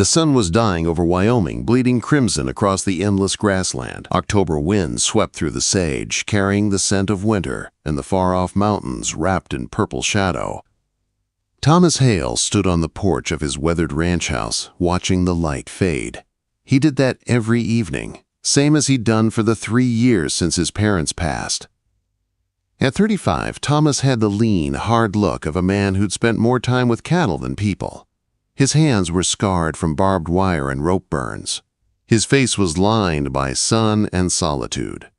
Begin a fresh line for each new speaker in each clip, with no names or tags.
The sun was dying over Wyoming, bleeding crimson across the endless grassland. October winds swept through the sage, carrying the scent of winter, and the far-off mountains wrapped in purple shadow. Thomas Hale stood on the porch of his weathered ranch house, watching the light fade. He did that every evening, same as he'd done for the 3 years since his parents passed. At 35, Thomas had the lean, hard look of a man who'd spent more time with cattle than people. His hands were scarred from barbed wire and rope burns. His face was lined by sun and solitude.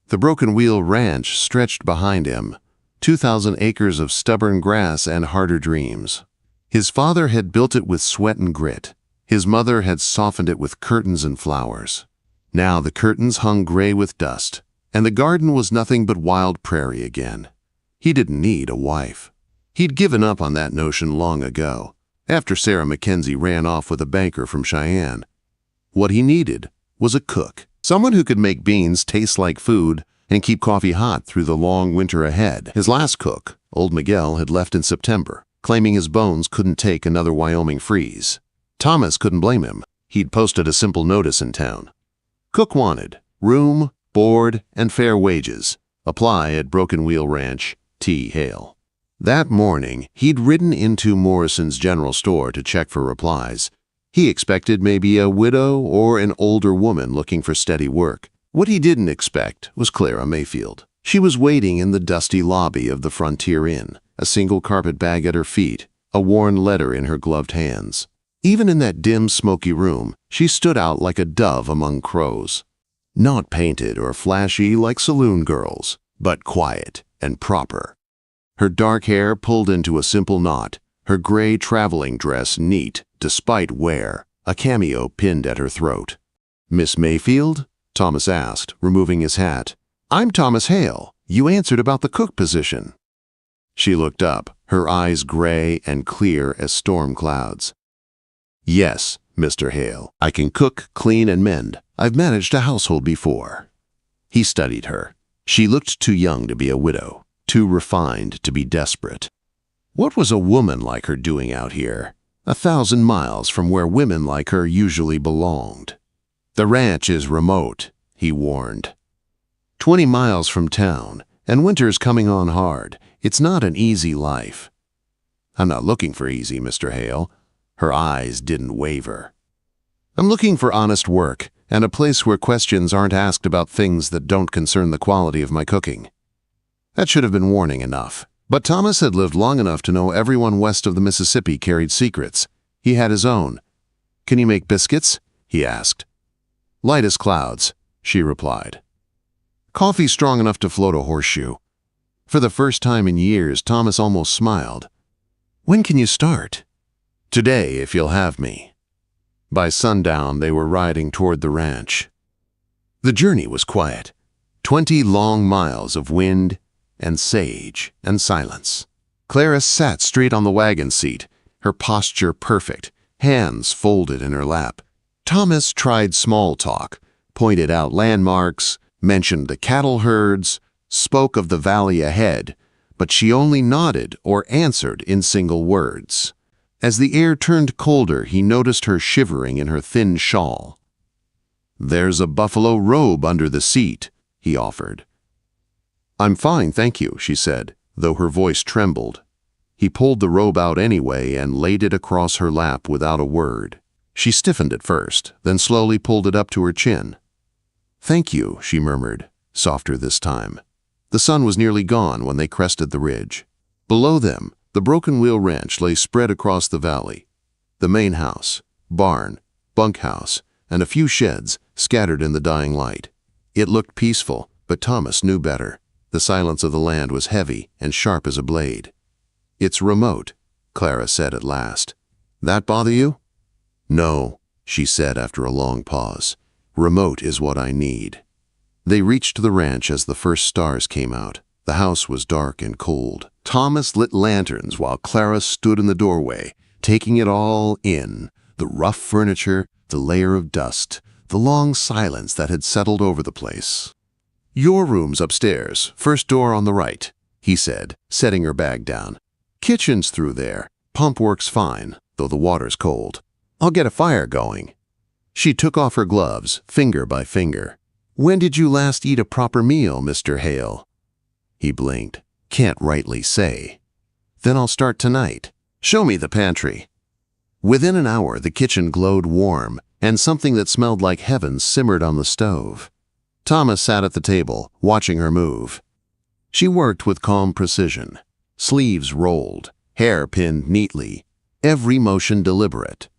The Broken Wheel Ranch stretched behind him, 2,000 acres of stubborn grass and harder dreams. His father had built it with sweat and grit. His mother had softened it with curtains and flowers. Now the curtains hung gray with dust, and the garden was nothing but wild prairie again. He didn't need a wife. He'd given up on that notion long ago, after Sarah Mackenzie ran off with a banker from Cheyenne. What he needed was a cook, someone who could make beans taste like food and keep coffee hot through the long winter ahead. His last cook, old Miguel, had left in September, claiming his bones couldn't take another Wyoming freeze. Thomas couldn't blame him. He'd posted a simple notice in town. Cook wanted room, board, and fair wages. Apply at Broken Wheel Ranch, T. Hale. That morning, he'd ridden into Morrison's general store to check for replies. He expected maybe a widow or an older woman looking for steady work. What he didn't expect was Clara Mayfield. She was waiting in the dusty lobby of the Frontier Inn, a single carpet bag at her feet, a worn letter in her gloved hands. Even in that dim, smoky room, she stood out like a dove among crows. Not painted or flashy like saloon girls, but quiet and proper. Her dark hair pulled into a simple knot, her gray traveling dress neat despite wear, a cameo pinned at her throat. "Miss Mayfield?" Thomas asked, removing his hat. "I'm Thomas Hale. You answered about the cook position." She looked up, her eyes gray and clear as storm clouds. "Yes, Mr. Hale. I can cook, clean, and mend. I've managed a household before." He studied her. She looked too young to be a widow, too refined to be desperate. What was a woman like her doing out here, 1,000 miles from where women like her usually belonged? "The ranch is remote," he warned. 20 miles from town, and winter's coming on hard. It's not an easy life. "I'm not looking for easy, Mr. Hale." Her eyes didn't waver. "I'm looking for honest work and a place where questions aren't asked about things that don't concern the quality of my cooking." That should have been warning enough. But Thomas had lived long enough to know everyone west of the Mississippi carried secrets. He had his own. "Can you make biscuits?" he asked. "Light as clouds," she replied. "Coffee strong enough to float a horseshoe." For the first time in years, Thomas almost smiled. "When can you start?" "Today, if you'll have me." By sundown, they were riding toward the ranch. The journey was quiet. 20 long miles of wind and sage and silence. Clara sat straight on the wagon seat, her posture perfect, hands folded in her lap. Thomas tried small talk, pointed out landmarks, mentioned the cattle herds, spoke of the valley ahead, but she only nodded or answered in single words. As the air turned colder, he noticed her shivering in her thin shawl. "There's a buffalo robe under the seat," he offered. "I'm fine, thank you," she said, though her voice trembled. He pulled the robe out anyway and laid it across her lap without a word. She stiffened at first, then slowly pulled it up to her chin. "Thank you," she murmured, softer this time. The sun was nearly gone when they crested the ridge. Below them, the Broken Wheel Ranch lay spread across the valley. The main house, barn, bunkhouse, and a few sheds scattered in the dying light. It looked peaceful, but Thomas knew better. The silence of the land was heavy and sharp as a blade. "It's remote," Clara said at last. "That bother you?" "No," she said after a long pause. "Remote is what I need." They reached the ranch as the first stars came out. The house was dark and cold. Thomas lit lanterns while Clara stood in the doorway, taking it all in, the rough furniture, the layer of dust, the long silence that had settled over the place. "Your room's upstairs, first door on the right," he said, setting her bag down. "Kitchen's through there. Pump works fine, though the water's cold." I'll get a fire going." She took off her gloves, finger by finger. "When did you last eat a proper meal, Mr. Hale?" He blinked. "Can't rightly say." "Then I'll start tonight. Show me the pantry." Within an hour, the kitchen glowed warm, and something that smelled like heaven simmered on the stove. Thomas sat at the table, watching her move. She worked with calm precision. Sleeves rolled, hair pinned neatly, every motion deliberate.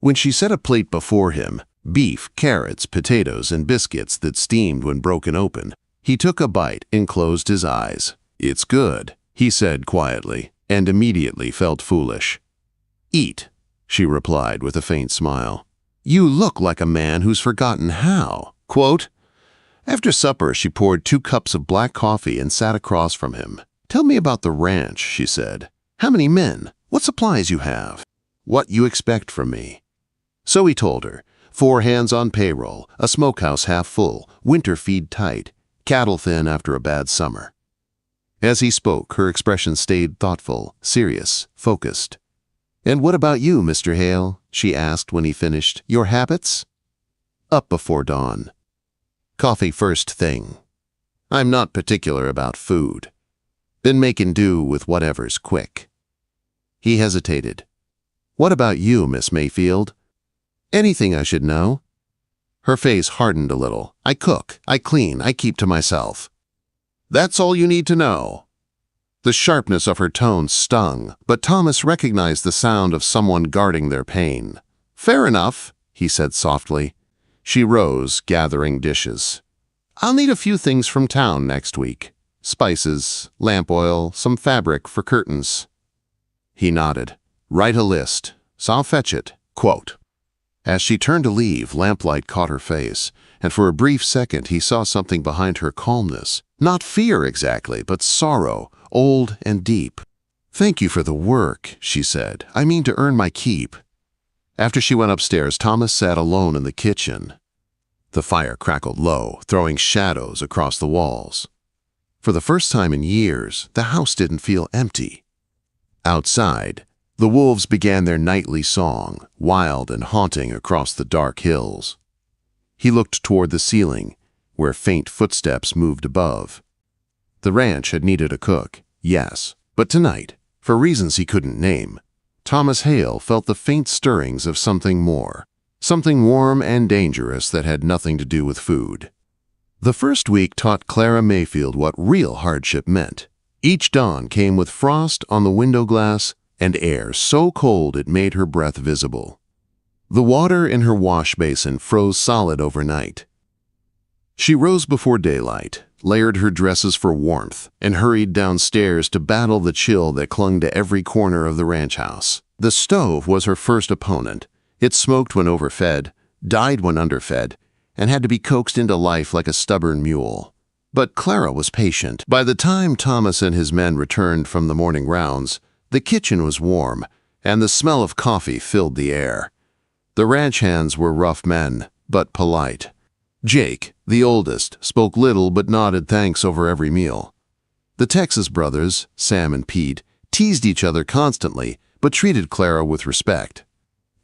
When she set a plate before him, beef, carrots, potatoes, and biscuits that steamed when broken open, he took a bite and closed his eyes. "It's good," he said quietly, and immediately felt foolish. "Eat," she replied with a faint smile. "You look like a man who's forgotten how." Quote. After supper, she poured 2 cups of black coffee and sat across from him. "Tell me about the ranch," she said. "How many men? What supplies you have? What you expect from me?" So he told her. 4 hands on payroll, a smokehouse half full, winter feed tight, cattle thin after a bad summer. As he spoke, her expression stayed thoughtful, serious, focused. "And what about you, Mr. Hale?" she asked when he finished. "Your habits?" "Up before dawn. Coffee first thing. I'm not particular about food. Been making do with whatever's quick." He hesitated. "What about you, Miss Mayfield?" "Anything I should know?" Her face hardened a little. "I cook, I clean, I keep to myself." "That's all you need to know." The sharpness of her tone stung, but Thomas recognized the sound of someone guarding their pain. "Fair enough," he said softly. She rose, gathering dishes. "I'll need a few things from town next week. Spices, lamp oil, some fabric for curtains." He nodded. "Write a list, so I'll fetch it." Quote. As she turned to leave, lamplight caught her face, and for a brief second he saw something behind her calmness. Not fear exactly, but sorrow, old and deep. "Thank you for the work," she said. "I mean to earn my keep." After she went upstairs, Thomas sat alone in the kitchen. The fire crackled low, throwing shadows across the walls. For the first time in years, the house didn't feel empty. Outside, the wolves began their nightly song, wild and haunting across the dark hills. He looked toward the ceiling, where faint footsteps moved above. The ranch had needed a cook, yes, but tonight, for reasons he couldn't name, Thomas Hale felt the faint stirrings of something more, something warm and dangerous that had nothing to do with food. The first week taught Clara Mayfield what real hardship meant. Each dawn came with frost on the window glass and air so cold it made her breath visible. The water in her wash basin froze solid overnight. She rose before daylight, layered her dresses for warmth, and hurried downstairs to battle the chill that clung to every corner of the ranch house. The stove was her first opponent. It smoked when overfed, died when underfed, and had to be coaxed into life like a stubborn mule. But Clara was patient. By the time Thomas and his men returned from the morning rounds, the kitchen was warm, and the smell of coffee filled the air. The ranch hands were rough men, but polite. Jake, the oldest, spoke little but nodded thanks over every meal. The Texas brothers, Sam and Pete, teased each other constantly, but treated Clara with respect.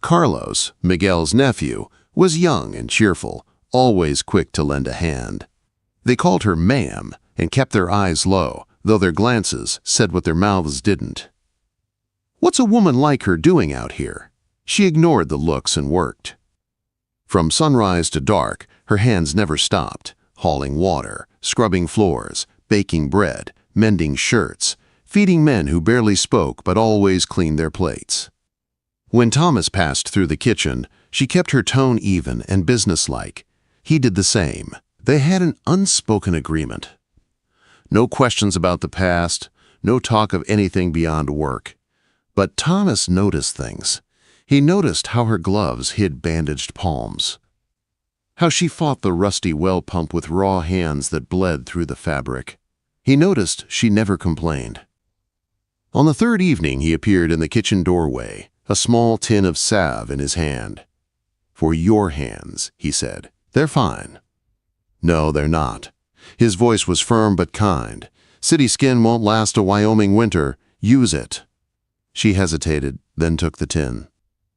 Carlos, Miguel's nephew, was young and cheerful, always quick to lend a hand. They called her ma'am and kept their eyes low, though their glances said what their mouths didn't. "What's a woman like her doing out here?" She ignored the looks and worked. From sunrise to dark, her hands never stopped, hauling water, scrubbing floors, baking bread, mending shirts, feeding men who barely spoke but always cleaned their plates. When Thomas passed through the kitchen, she kept her tone even and businesslike. He did the same. They had an unspoken agreement. No questions about the past, no talk of anything beyond work. But Thomas noticed things. He noticed how her gloves hid bandaged palms, how she fought the rusty well pump with raw hands that bled through the fabric. He noticed she never complained. On the third evening, he appeared in the kitchen doorway, a small tin of salve in his hand. "For your hands," he said. "They're fine." "No, they're not." His voice was firm but kind. "City skin won't last a Wyoming winter. Use it." She hesitated, then took the tin.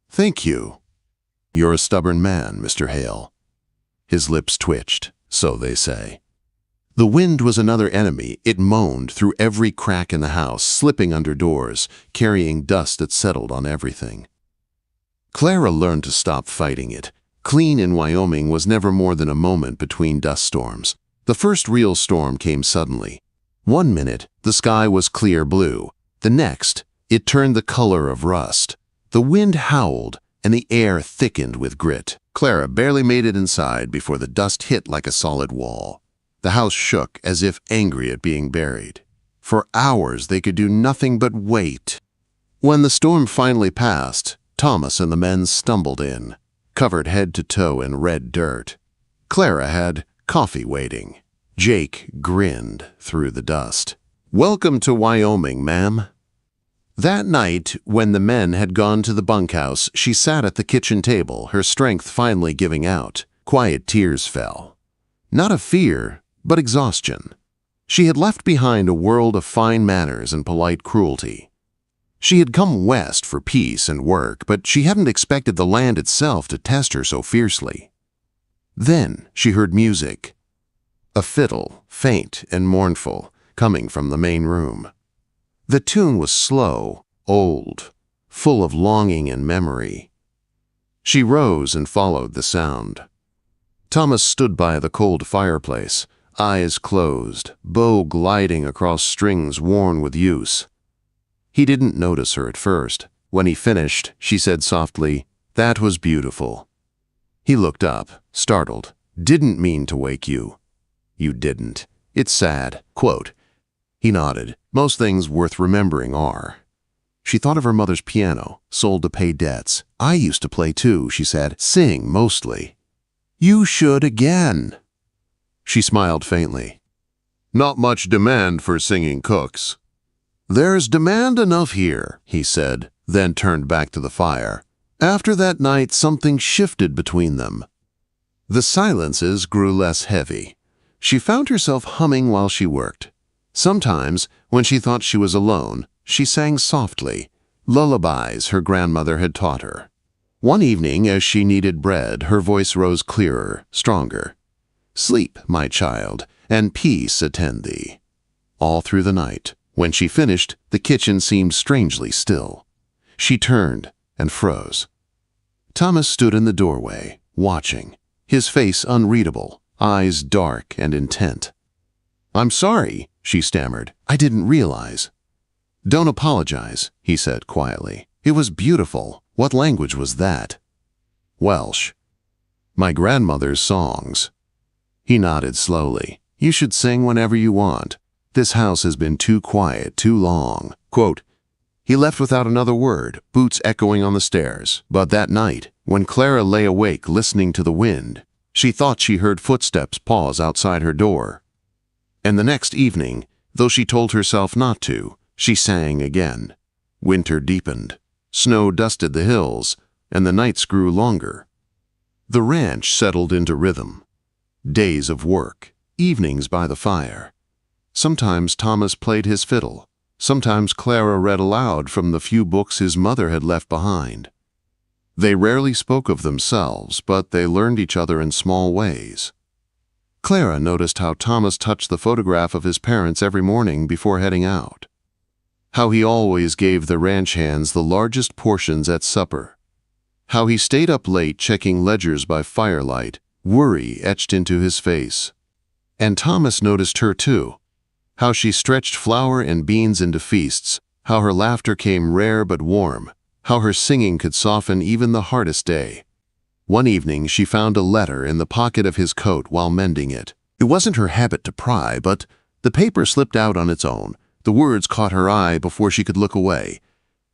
"Thank you." "You're a stubborn man, Mr. Hale." His lips twitched, so they say. The wind was another enemy. It moaned through every crack in the house, slipping under doors, carrying dust that settled on everything. Clara learned to stop fighting it. Clean in Wyoming was never more than a moment between dust storms. The first real storm came suddenly. One minute, the sky was clear blue. The next, it turned the color of rust. The wind howled, and the air thickened with grit. Clara barely made it inside before the dust hit like a solid wall. The house shook as if angry at being buried. For hours, they could do nothing but wait. When the storm finally passed, Thomas and the men stumbled in, covered head to toe in red dirt. Clara had coffee waiting. Jake grinned through the dust. "Welcome to Wyoming, ma'am." That night, when the men had gone to the bunkhouse, she sat at the kitchen table, her strength finally giving out. Quiet tears fell. Not of fear, but exhaustion. She had left behind a world of fine manners and polite cruelty. She had come west for peace and work, but she hadn't expected the land itself to test her so fiercely. Then she heard music. A fiddle, faint and mournful, coming from the main room. The tune was slow, old, full of longing and memory. She rose and followed the sound. Thomas stood by the cold fireplace, eyes closed, bow gliding across strings worn with use. He didn't notice her at first. When he finished, she said softly, "That was beautiful." He looked up, startled. "Didn't mean to wake you." "You didn't. It's sad." Quote. He nodded. "Most things worth remembering are." She thought of her mother's piano, sold to pay debts. "I used to play too," she said. "Sing, mostly." "You should again." She smiled faintly. "Not much demand for singing cooks." "There's demand enough here," he said, then turned back to the fire. After that night, something shifted between them. The silences grew less heavy. She found herself humming while she worked. Sometimes, when she thought she was alone, she sang softly, lullabies her grandmother had taught her. One evening, as she kneaded bread, her voice rose clearer, stronger. "Sleep, my child, and peace attend thee." All through the night. When she finished, the kitchen seemed strangely still. She turned and froze. Thomas stood in the doorway, watching, his face unreadable, eyes dark and intent. "I'm sorry," she stammered. "I didn't realize." "Don't apologize," he said quietly. "It was beautiful. What language was that?" "Welsh." "My grandmother's songs." He nodded slowly. "You should sing whenever you want. This house has been too quiet too long." Quote. He left without another word, boots echoing on the stairs. But that night, when Clara lay awake listening to the wind, she thought she heard footsteps pause outside her door. And the next evening, though she told herself not to, she sang again. Winter deepened. Snow dusted the hills, and the nights grew longer. The ranch settled into rhythm. Days of work, evenings by the fire. Sometimes Thomas played his fiddle. Sometimes Clara read aloud from the few books his mother had left behind. They rarely spoke of themselves, but they learned each other in small ways. Clara noticed how Thomas touched the photograph of his parents every morning before heading out. How he always gave the ranch hands the largest portions at supper. How he stayed up late checking ledgers by firelight, worry etched into his face. And Thomas noticed her too. How she stretched flour and beans into feasts, how her laughter came rare but warm, how her singing could soften even the hardest day. One evening she found a letter in the pocket of his coat while mending it. It wasn't her habit to pry, but the paper slipped out on its own. The words caught her eye before she could look away.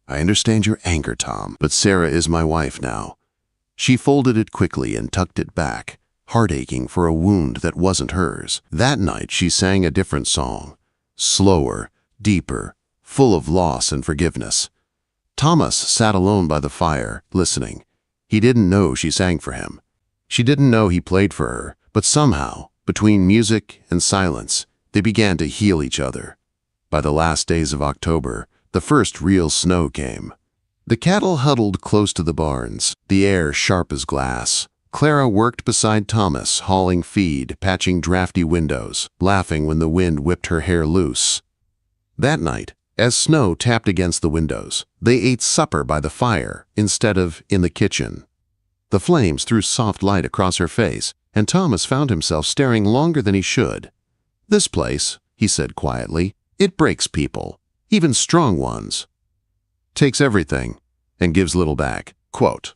"I understand your anger, Tom, but Sarah is my wife now." She folded it quickly and tucked it back, heart aching for a wound that wasn't hers. That night she sang a different song. Slower, deeper, full of loss and forgiveness. Thomas sat alone by the fire, listening. He didn't know she sang for him. She didn't know he played for her, but somehow, between music and silence, they began to heal each other. By the last days of October, the first real snow came. The cattle huddled close to the barns, the air sharp as glass. Clara worked beside Thomas, hauling feed, patching drafty windows, laughing when the wind whipped her hair loose. That night, as snow tapped against the windows, they ate supper by the fire instead of in the kitchen. The flames threw soft light across her face, and Thomas found himself staring longer than he should. "This place," he said quietly, "it breaks people, even strong ones. Takes everything and gives little back." Quote.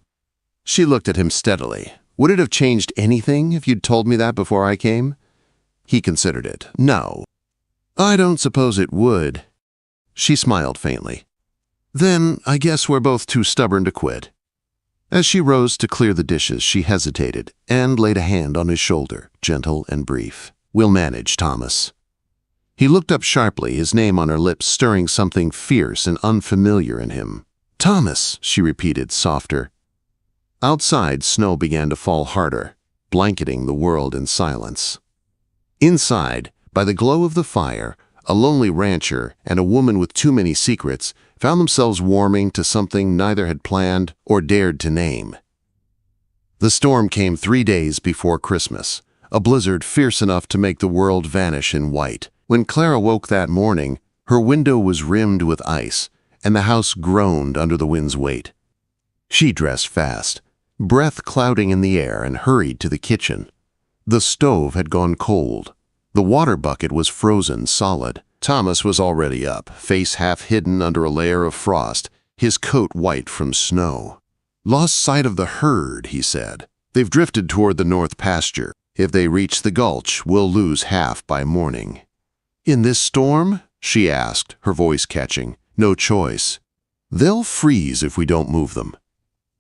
She looked at him steadily. "Would it have changed anything if you'd told me that before I came?" He considered it. "No. I don't suppose it would." She smiled faintly. "Then I guess we're both too stubborn to quit." As she rose to clear the dishes, she hesitated and laid a hand on his shoulder, gentle and brief. "We'll manage, Thomas." He looked up sharply, his name on her lips stirring something fierce and unfamiliar in him. "Thomas," she repeated, softer. Outside, snow began to fall harder, blanketing the world in silence. Inside, by the glow of the fire, a lonely rancher and a woman with too many secrets found themselves warming to something neither had planned or dared to name. The storm came 3 days before Christmas, a blizzard fierce enough to make the world vanish in white. When Clara woke that morning, her window was rimmed with ice, and the house groaned under the wind's weight. She dressed fast, breath clouding in the air, and hurried to the kitchen. The stove had gone cold. The water bucket was frozen solid. Thomas was already up, face half hidden under a layer of frost, his coat white from snow. "Lost sight of the herd," he said. "They've drifted toward the north pasture. If they reach the gulch, we'll lose half by morning." "In this storm?" she asked, her voice catching. "No choice. They'll freeze if we don't move them."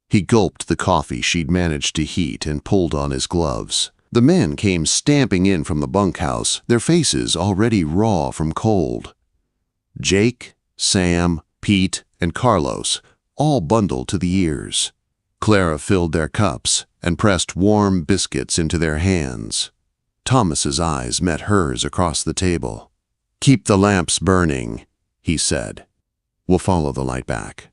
He gulped the coffee she'd managed to heat and pulled on his gloves. The men came stamping in from the bunkhouse, their faces already raw from cold. Jake, Sam, Pete, and Carlos, all bundled to the ears. Clara filled their cups and pressed warm biscuits into their hands. Thomas's eyes met hers across the table. "Keep the lamps burning," he said. "We'll follow the light back."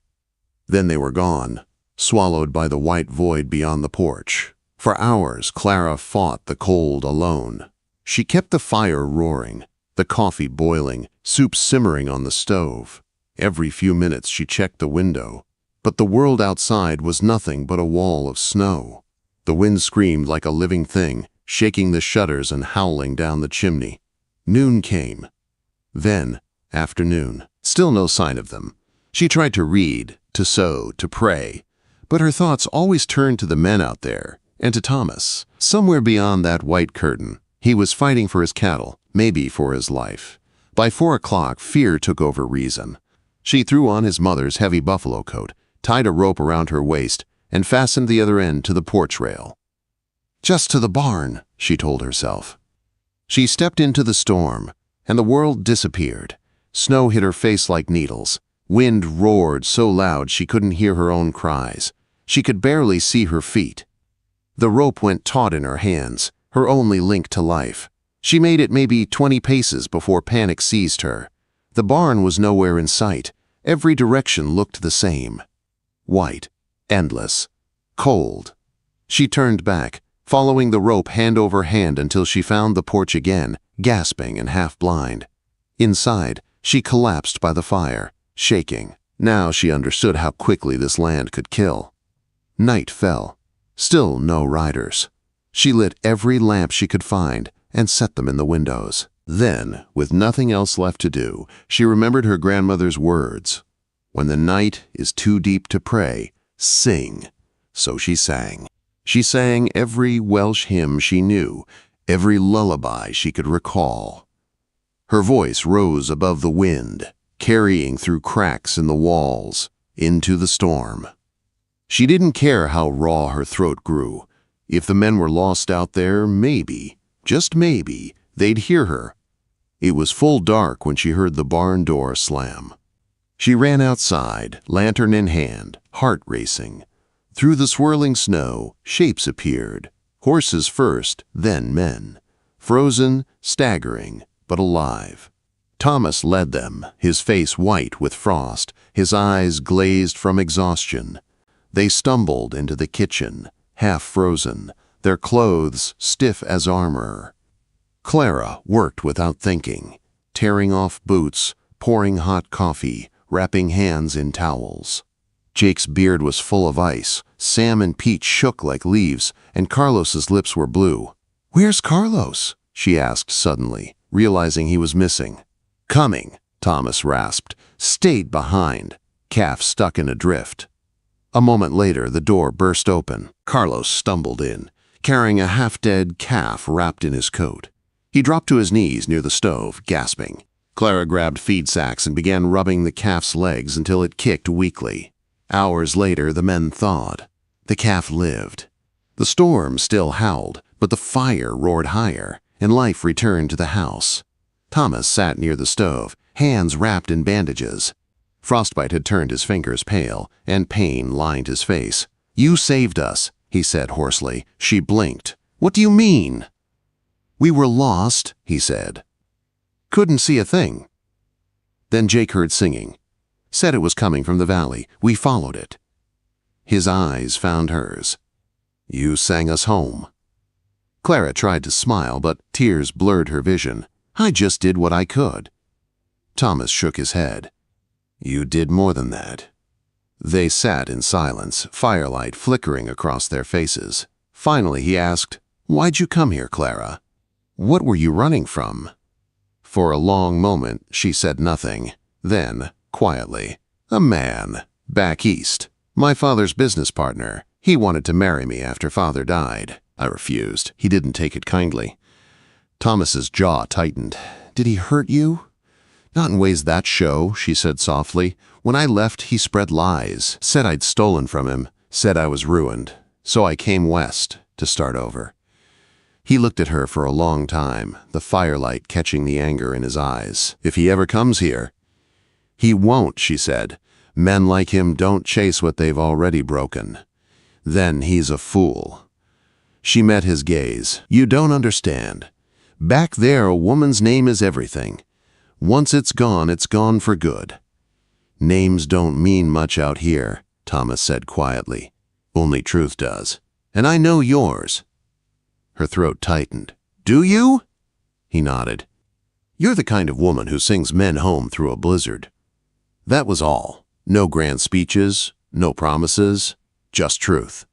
Then they were gone, swallowed by the white void beyond the porch. For hours, Clara fought the cold alone. She kept the fire roaring, the coffee boiling, soup simmering on the stove. Every few minutes she checked the window, but the world outside was nothing but a wall of snow. The wind screamed like a living thing, shaking the shutters and howling down the chimney. Noon came. Then, afternoon. Still no sign of them. She tried to read, to sew, to pray, but her thoughts always turned to the men out there, and to Thomas. Somewhere beyond that white curtain, he was fighting for his cattle, maybe for his life. By 4 o'clock, fear took over reason. She threw on his mother's heavy buffalo coat, tied a rope around her waist, and fastened the other end to the porch rail. "Just to the barn," she told herself. She stepped into the storm, and the world disappeared. Snow hit her face like needles. Wind roared so loud she couldn't hear her own cries. She could barely see her feet. The rope went taut in her hands, her only link to life. She made it maybe 20 paces before panic seized her. The barn was nowhere in sight. Every direction looked the same. White, endless, cold. She turned back, following the rope hand over hand until she found the porch again, gasping and half blind. Inside, she collapsed by the fire, shaking. Now she understood how quickly this land could kill. Night fell. Still no riders. She lit every lamp she could find and set them in the windows. Then, with nothing else left to do, she remembered her grandmother's words. "When the night is too deep to pray, sing." So she sang. She sang every Welsh hymn she knew, every lullaby she could recall. Her voice rose above the wind, carrying through cracks in the walls, into the storm. She didn't care how raw her throat grew. If the men were lost out there, maybe, just maybe, they'd hear her. It was full dark when she heard the barn door slam. She ran outside, lantern in hand, heart racing. Through the swirling snow, shapes appeared, horses first, then men, frozen, staggering, but alive. Thomas led them, his face white with frost, his eyes glazed from exhaustion. They stumbled into the kitchen, half frozen, their clothes stiff as armor. Clara worked without thinking, tearing off boots, pouring hot coffee, wrapping hands in towels. Jake's beard was full of ice, Sam and Pete shook like leaves, and Carlos's lips were blue. "Where's Carlos?" she asked suddenly, realizing he was missing. "Coming," Thomas rasped. "Stayed behind." Calf stuck in a drift. A moment later, the door burst open. Carlos stumbled in, carrying a half-dead calf wrapped in his coat. He dropped to his knees near the stove, gasping. Clara grabbed feed sacks and began rubbing the calf's legs until it kicked weakly. Hours later, the men thawed. The calf lived. The storm still howled, but the fire roared higher, and life returned to the house. Thomas sat near the stove, hands wrapped in bandages. Frostbite had turned his fingers pale, and pain lined his face. "You saved us," he said hoarsely. She blinked. "What do you mean?" "We were lost," he said. "Couldn't see a thing." Then Jake heard singing. Said it was coming from the valley. We followed it. His eyes found hers. "You sang us home." Clara tried to smile, but tears blurred her vision. "I just did what I could." Thomas shook his head. "You did more than that." They sat in silence, firelight flickering across their faces. Finally he asked, "Why'd you come here, Clara? What were you running from?" For a long moment she said nothing. Then, quietly, "A man, back east. My father's business partner. He wanted to marry me after father died. I refused. He didn't take it kindly." Thomas's jaw tightened. "Did he hurt you?" "Not in ways that show," she said softly. "When I left, he spread lies, said I'd stolen from him, said I was ruined. So I came west to start over." He looked at her for a long time, the firelight catching the anger in his eyes. "If he ever comes here." "He won't," she said. "Men like him don't chase what they've already broken. Then he's a fool." She met his gaze. "You don't understand. Back there, a woman's name is everything. Once it's gone for good." "Names don't mean much out here," Thomas said quietly. "Only truth does. And I know yours." Her throat tightened. "Do you?" He nodded. "You're the kind of woman who sings men home through a blizzard." That was all. No grand speeches, no promises, just truth.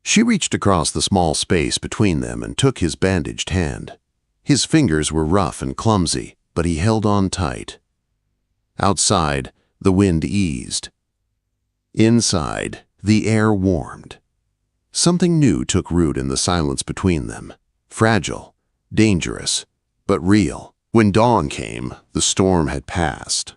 She reached across the small space between them and took his bandaged hand. His fingers were rough and clumsy, but he held on tight. Outside, the wind eased. Inside, the air warmed. Something new took root in the silence between them. Fragile, dangerous, but real. When dawn came, the storm had passed.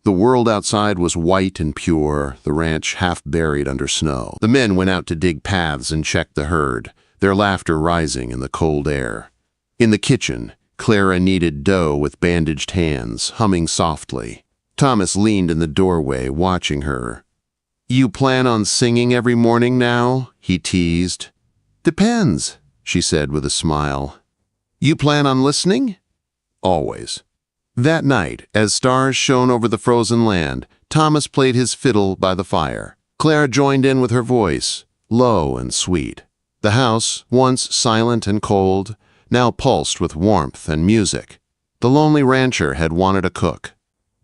The world outside was white and pure, the ranch half buried under snow. The men went out to dig paths and check the herd, their laughter rising in the cold air. In the kitchen, Clara kneaded dough with bandaged hands, humming softly. Thomas leaned in the doorway, watching her. "You plan on singing every morning now?" he teased. "Depends," she said with a smile. "You plan on listening?" "Always." That night, as stars shone over the frozen land, Thomas played his fiddle by the fire. Clara joined in with her voice, low and sweet. The house, once silent and cold, now pulsed with warmth and music. The lonely rancher had wanted a cook.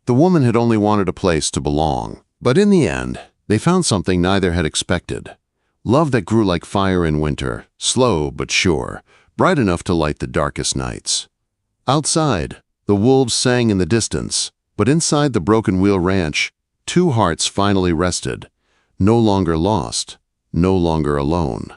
The woman had only wanted a place to belong. But in the end, they found something neither had expected. Love that grew like fire in winter, slow but sure, bright enough to light the darkest nights. Outside, the wolves sang in the distance, but inside the Broken Wheel Ranch, two hearts finally rested, no longer lost, no longer alone.